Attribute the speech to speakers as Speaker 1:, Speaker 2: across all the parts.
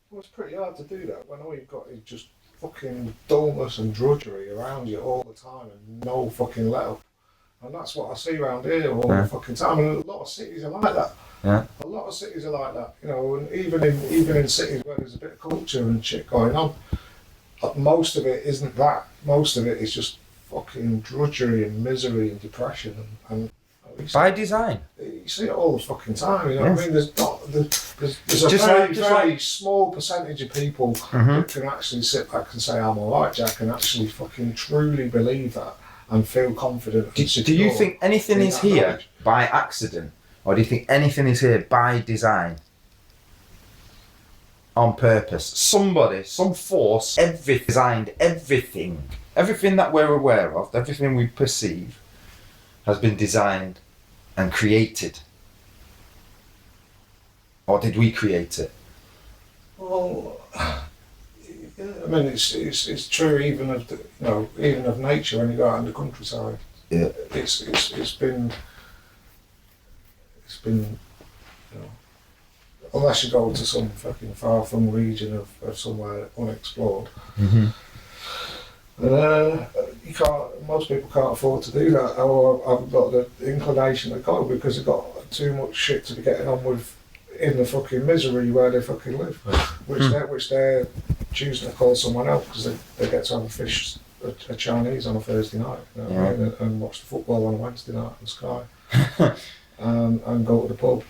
Speaker 1: Well, it's pretty hard to do that when all you've got is just fucking dullness and drudgery around you all the time and no fucking let up. And that's what I see around here all the fucking time. And a lot of cities are like that.
Speaker 2: Yeah.
Speaker 1: A lot of cities are like that, you know, and even in cities where there's a bit of culture and shit going on, most of it isn't that. Most of it is just fucking drudgery and misery and depression and
Speaker 2: By design.
Speaker 1: you see it all the fucking time, you know what I mean? There's a
Speaker 2: Just
Speaker 1: very small percentage of people that can actually sit back and say, I'm alright, Jack, and actually fucking truly believe that and feel confident.
Speaker 2: Do you think anything is here
Speaker 1: knowledge
Speaker 2: by accident? Or do you think anything is here by design? On purpose? Somebody, some force, designed everything. Everything that we're aware of, everything we perceive, has been designed and created. Or did we create it?
Speaker 1: Well, yeah, I mean, it's true even of even of nature when you go out in the countryside.
Speaker 2: Yeah.
Speaker 1: It's been you know, unless you go to some fucking far flung region of somewhere unexplored.
Speaker 2: Mm-hmm.
Speaker 1: And you can't. Most people can't afford to do that, or I've got the inclination to go because they've got too much shit to be getting on with in the fucking misery where they fucking live, which they're choosing to call someone else because they get to have a Chinese on a Thursday night, you know what I mean, and watch the football on a Wednesday night on Sky, and go to the pub.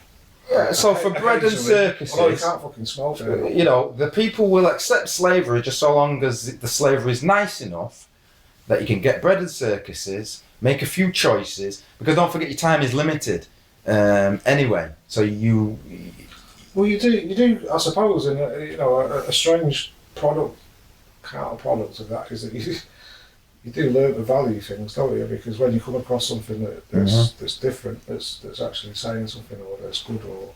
Speaker 2: Yeah, so for bread and circuses,
Speaker 1: although you can't fucking smoke it.
Speaker 2: You know, the people will accept slavery just so long as the slavery is nice enough that you can get bread and circuses, make a few choices, because don't forget your time is limited anyway. So you
Speaker 1: do, I suppose, and a strange counter product of that is that you do learn to value things, don't you? Because when you come across something that's different, that's actually saying something, or that's good, or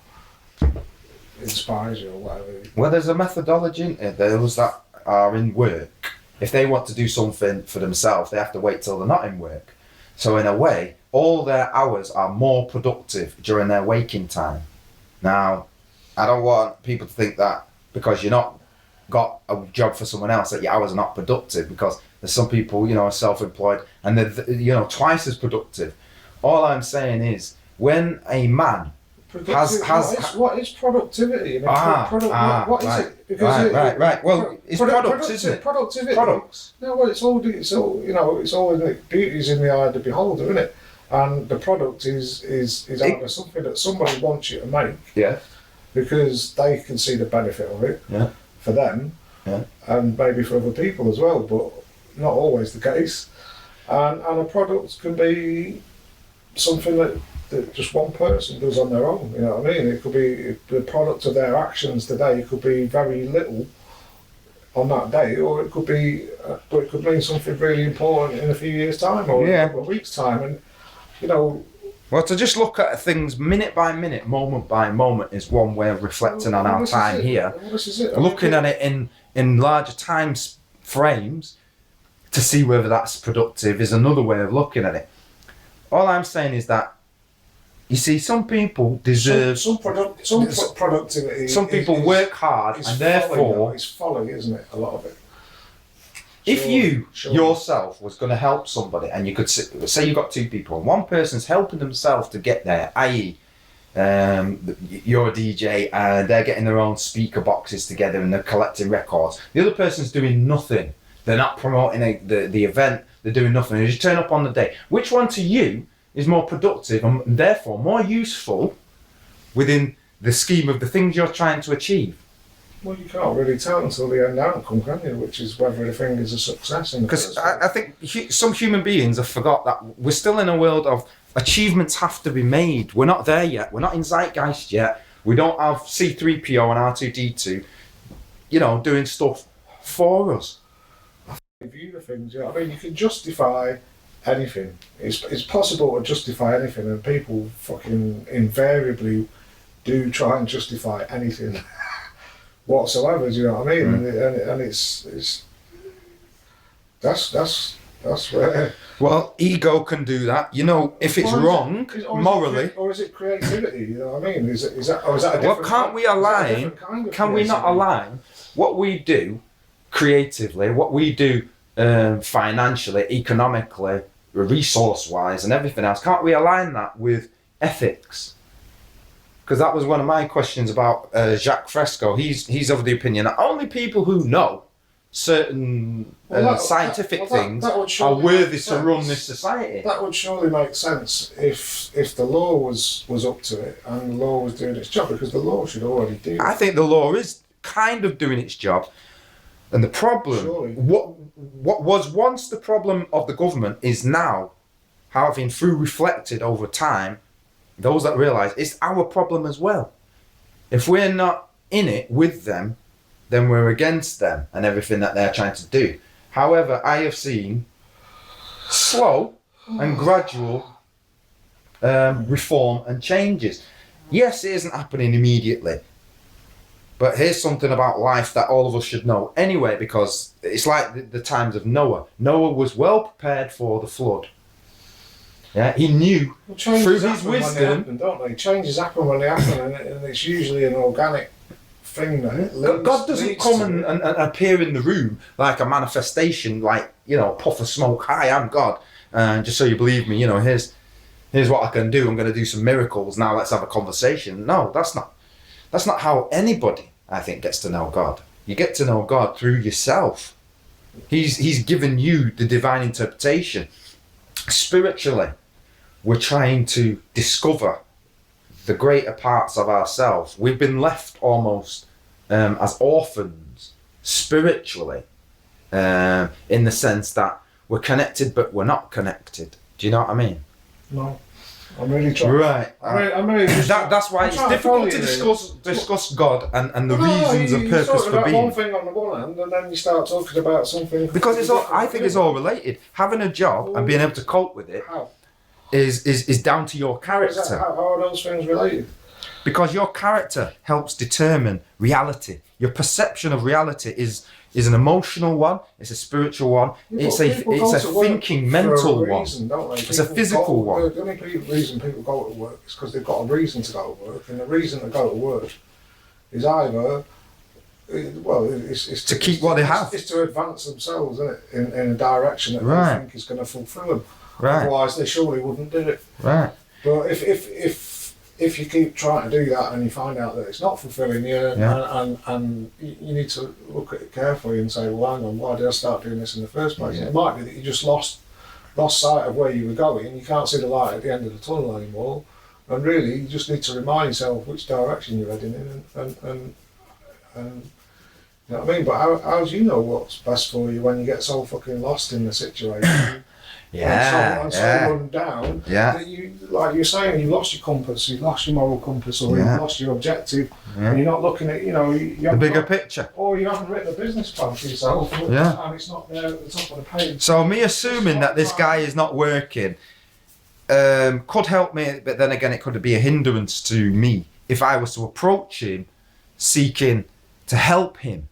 Speaker 1: inspires you, or whatever.
Speaker 2: Well, there's a methodology in it. Those that are in work, if they want to do something for themselves, they have to wait till they're not in work. So in a way, all their hours are more productive during their waking time. Now, I don't want people to think that because you're not got a job for someone else that your hours are not productive, because there's some people, are self-employed and they're, twice as productive. All I'm saying is, when a man
Speaker 1: what is productivity? I mean, what is it? Because
Speaker 2: right. Well, it's products, isn't it?
Speaker 1: Productivity.
Speaker 2: Products.
Speaker 1: No, well, it's all beauty's in the eye of the beholder, isn't it? And the product is either something that somebody wants you to make.
Speaker 2: Yeah.
Speaker 1: Because they can see the benefit of it.
Speaker 2: Yeah.
Speaker 1: For them.
Speaker 2: Yeah.
Speaker 1: And maybe for other people as well, but not always the case. And a product can be something that just one person does on their own, you know what I mean? It could be the product of their actions today. It could be very little on that day, or it could be, but it could mean something really important in a few years' time, or a couple of weeks' time, and
Speaker 2: Well, to just look at things minute by minute, moment by moment, is one way of reflecting on our time here.
Speaker 1: This is it.
Speaker 2: Looking at it in larger time frames to see whether that's productive is another way of looking at it. All I'm saying is that, you see, some people deserve
Speaker 1: some productivity.
Speaker 2: Some people work hard, and therefore
Speaker 1: it's folly, isn't it? A lot of it.
Speaker 2: If you yourself was going to help somebody, and you could say you've got two people, and one person's helping themselves to get there, i.e., you're a DJ and they're getting their own speaker boxes together and they're collecting records. The other person's doing nothing. They're not promoting the event. They're doing nothing. They just turn up on the day. Which one to you is more productive and therefore more useful within the scheme of the things you're trying to achieve?
Speaker 1: Well, you can't really tell until the end outcome, can you? Which is whether the thing is a success.
Speaker 2: Because I think some human beings have forgot that we're still in a world of achievements have to be made. We're not there yet. We're not in zeitgeist yet. We don't have C-3PO and R2-D2, doing stuff for us.
Speaker 1: I view the things, I mean, you can justify anything. It's possible to justify anything, and people fucking invariably do try and justify anything whatsoever. Do you know what I mean? And it's that's That's where.
Speaker 2: Well, ego can do that. You know, if it's wrong morally,
Speaker 1: or is it creativity? You know what I mean? Is that a different?
Speaker 2: Well, can't we align? Can we not align what we do creatively, what we do financially, economically, resource-wise, and everything else? Can't we align that with ethics? Because that was one of my questions about Jacques Fresco. He's of the opinion that only people who know certain scientific things are worthy to run this society.
Speaker 1: That would surely make sense if the law was up to it and the law was doing its job, because the law should already do it.
Speaker 2: I think the law is kind of doing its job. And the problem, what was once the problem of the government is now, having through reflected over time, those that realise it's our problem as well. If we're not in it with them, then we're against them and everything that they're trying to do. However, I have seen slow and gradual reform and changes. Yes, it isn't happening immediately. But here's something about life that all of us should know anyway, because it's like the times of Noah. Noah was well prepared for the flood. Yeah, he knew through his wisdom.
Speaker 1: Happen, don't they? Changes happen when they happen, and it's usually an organic thing that
Speaker 2: God doesn't come and appear in the room like a manifestation, like, you know, puff of smoke. Hi, I'm God, and just so you believe me, you know, here's what I can do. I'm going to do some miracles. Now let's have a conversation. No, that's not how anybody, I think, gets to know God. You get to know God through yourself. He's given you the divine interpretation. Spiritually, we're trying to discover the greater parts of ourselves. We've been left almost as orphans spiritually, in the sense that we're connected but we're not connected. Do you know what I mean?
Speaker 1: No. I'm really trying.
Speaker 2: Right.
Speaker 1: I'm really just
Speaker 2: that's why it's difficult to discuss God and the reasons and purpose for being.
Speaker 1: One thing on the one hand, and then you start talking about something.
Speaker 2: Because it's all. I think it's all related. Having a job and being able to cope with it is down to your character.
Speaker 1: How are those things related?
Speaker 2: Because your character helps determine reality. Your perception of reality is an emotional one. It's a spiritual one. It's a thinking, mental one. It's a physical one.
Speaker 1: The only reason people go to work is because they've got a reason to go to work, and the reason to go to work is either, it's
Speaker 2: to keep what they have.
Speaker 1: It's to advance themselves, isn't it, in a direction that they think is going to fulfil them.
Speaker 2: Right.
Speaker 1: Otherwise, they surely wouldn't do it.
Speaker 2: Right.
Speaker 1: But if you keep trying to do that and you find out that it's not fulfilling you, and you need to look at it carefully and say, well, hang on, why did I start doing this in the first place? Yeah. It might be that you just lost sight of where you were going. You can't see the light at the end of the tunnel anymore, and really you just need to remind yourself which direction you're heading in, and you know what I mean. But how do you know what's best for you when you get so fucking lost in the situation? And so run down that you, like you're saying, you lost your compass, you've lost your moral compass, or you've lost your objective, and you're not looking at,
Speaker 2: the bigger picture,
Speaker 1: or you haven't written a business plan for yourself, and it's not there at the top of the page.
Speaker 2: So me assuming that this guy is not working could help me, but then again it could be a hindrance to me if I was to approach him seeking to help him,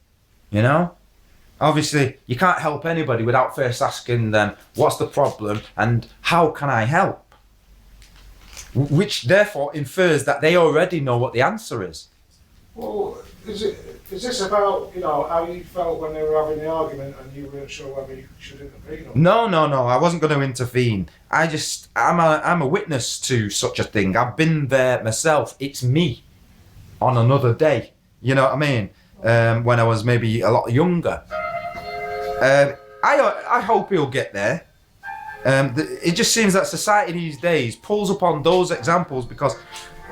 Speaker 2: you know. Obviously, you can't help anybody without first asking them, what's the problem and how can I help? Which therefore infers that they already know what the answer is.
Speaker 1: Well, is this about, how you felt when they were having the argument and you weren't sure whether you should intervene? Or
Speaker 2: No, I wasn't going to intervene. I'm a witness to such a thing. I've been there myself. It's me on another day. You know what I mean? When I was maybe a lot younger. I hope he'll get there. It just seems that society these days pulls upon those examples because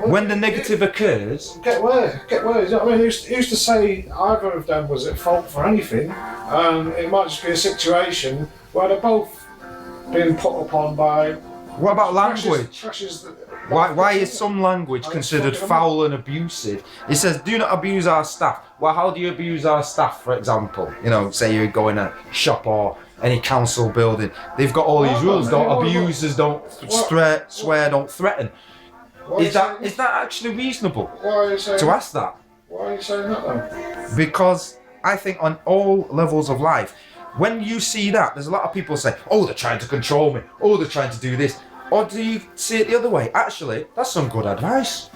Speaker 2: when the negative occurs...
Speaker 1: Get where? You know what I mean? Who's to say either of them was at fault for anything? It might just be a situation where they're both being put upon by...
Speaker 2: What about language?
Speaker 1: Pressures
Speaker 2: Why is some language considered foul and abusive? It says, do not abuse our staff. Well, how do you abuse our staff, for example? Say you go in a shop or any council building. They've got all these rules. Don't abuse us, don't swear, don't threaten. Is that actually reasonable to ask that?
Speaker 1: Why are you saying that then?
Speaker 2: Because I think on all levels of life, when you see that, there's a lot of people say, oh, they're trying to control me. Oh, they're trying to do this. Or do you see it the other way? Actually, that's some good advice.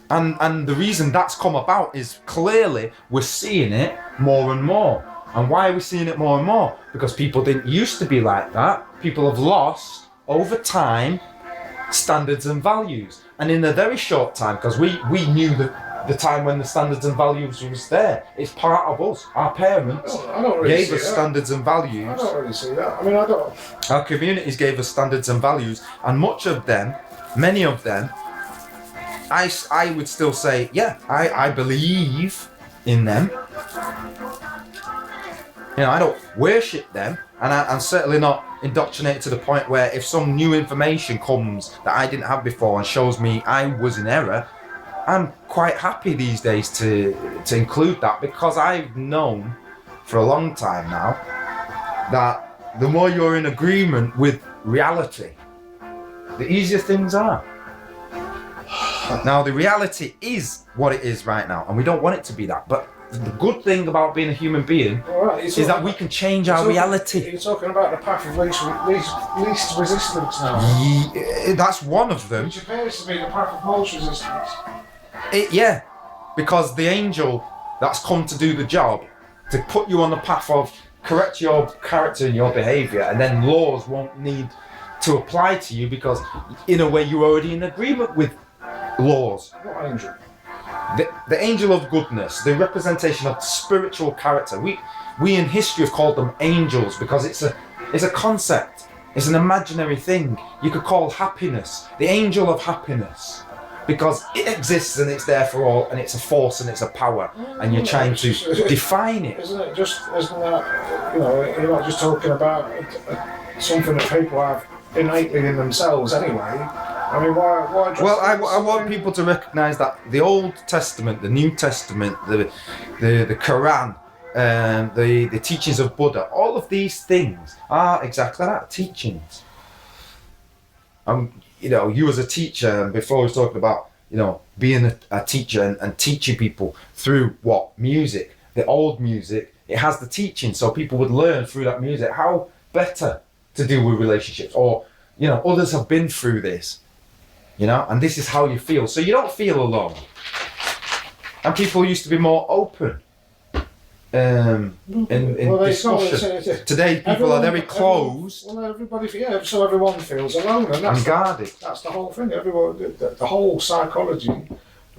Speaker 2: And the reason that's come about is clearly we're seeing it more and more. And why are we seeing it more and more? Because people didn't used to be like that. People have lost, over time, standards and values. And in a very short time, because we knew the time when the standards and values was there. It's part of us. Our parents
Speaker 1: I don't really
Speaker 2: gave us standards and values.
Speaker 1: I don't really see that. I mean, I don't.
Speaker 2: Our communities gave us standards and values, and much of them, many of them, I would still say, yeah, I believe in them. You know, I don't worship them, and I'm certainly not indoctrinated to the point where if some new information comes that I didn't have before and shows me I was in error, I'm quite happy these days to include that, because I've known for a long time now that the more you're in agreement with reality, the easier things are. Now, the reality is what it is right now, and we don't want it to be that. But the good thing about being a human being is that we can change our reality.
Speaker 1: You're talking about the path of least resistance now.
Speaker 2: Yeah, that's one of them.
Speaker 1: Which appears to be the path of most resistance.
Speaker 2: Yeah, because the angel that's come to do the job, to put you on the path of correct your character and your behaviour, and then laws won't need to apply to you because in a way you're already in agreement with laws.
Speaker 1: What angel?
Speaker 2: The angel of goodness, the representation of spiritual character. We in history have called them angels because it's a concept. It's an imaginary thing. You could call happiness the angel of happiness because it exists and it's there for all, and it's a force and it's a power, and you're trying to define it.
Speaker 1: Isn't that, you know, you're not just talking about something that people have innately in themselves anyway. I mean, why
Speaker 2: well, I want people to recognise that the Old Testament, the New Testament, the Quran, the teachings of Buddha, all of these things are exactly that, teachings. You know, you as a teacher, and before we was talking about, you know, being a teacher and teaching people through what? Music. The old music, it has the teaching, so people would learn through that music how better to deal with relationships, or, you know, others have been through this. You know, and this is how you feel. So you don't feel alone. And people used to be more open in discussion. Today people are very closed.
Speaker 1: So everyone feels alone. And
Speaker 2: guarded.
Speaker 1: That's the whole thing. Everyone, the whole psychology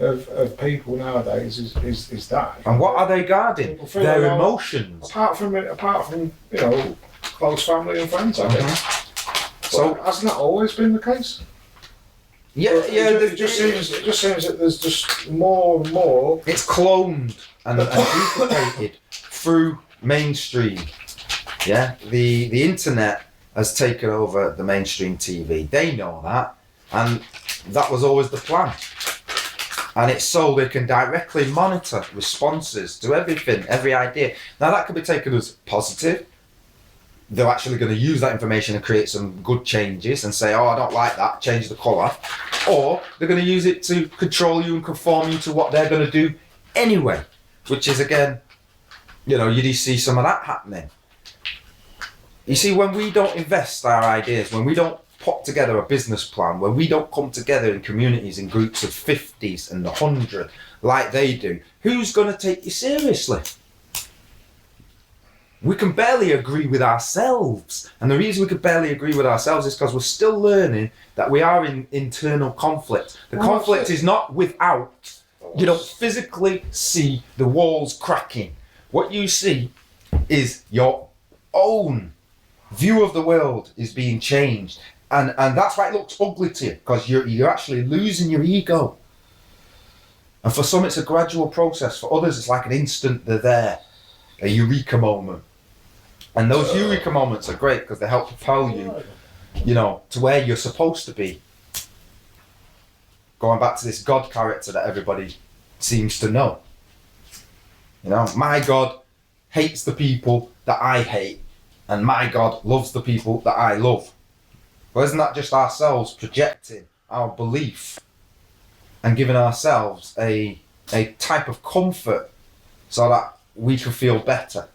Speaker 1: of people nowadays is that.
Speaker 2: And what are they guarding? Their alone, emotions.
Speaker 1: Apart from you know, close family and friends, I guess. So hasn't that always been the case?
Speaker 2: Yeah,
Speaker 1: it just seems that there's just more and more.
Speaker 2: It's cloned and duplicated through mainstream. Yeah, the internet has taken over the mainstream TV. They know that, and that was always the plan. And it's so they can directly monitor responses to everything, every idea. Now that could be taken as positive. They're actually going to use that information and create some good changes and say, oh, I don't like that, change the colour. Or they're going to use it to control you and conform you to what they're going to do anyway. Which is, again, you know, you do see some of that happening. You see, when we don't invest our ideas, when we don't put together a business plan, when we don't come together in communities in groups of 50s and 100 like they do, who's going to take you seriously? We can barely agree with ourselves. And the reason we can barely agree with ourselves is because we're still learning that we are in internal conflict. The conflict is not without. You don't physically see the walls cracking. What you see is your own view of the world is being changed. And that's why it looks ugly to you, because you're actually losing your ego. And for some it's a gradual process. For others it's like an instant they're there. A eureka moment. And those eureka moments are great because they help propel you, you know, to where you're supposed to be. Going back to this God character that everybody seems to know. You know, my God hates the people that I hate, and my God loves the people that I love. Well, isn't that just ourselves projecting our belief and giving ourselves a type of comfort so that we can feel better?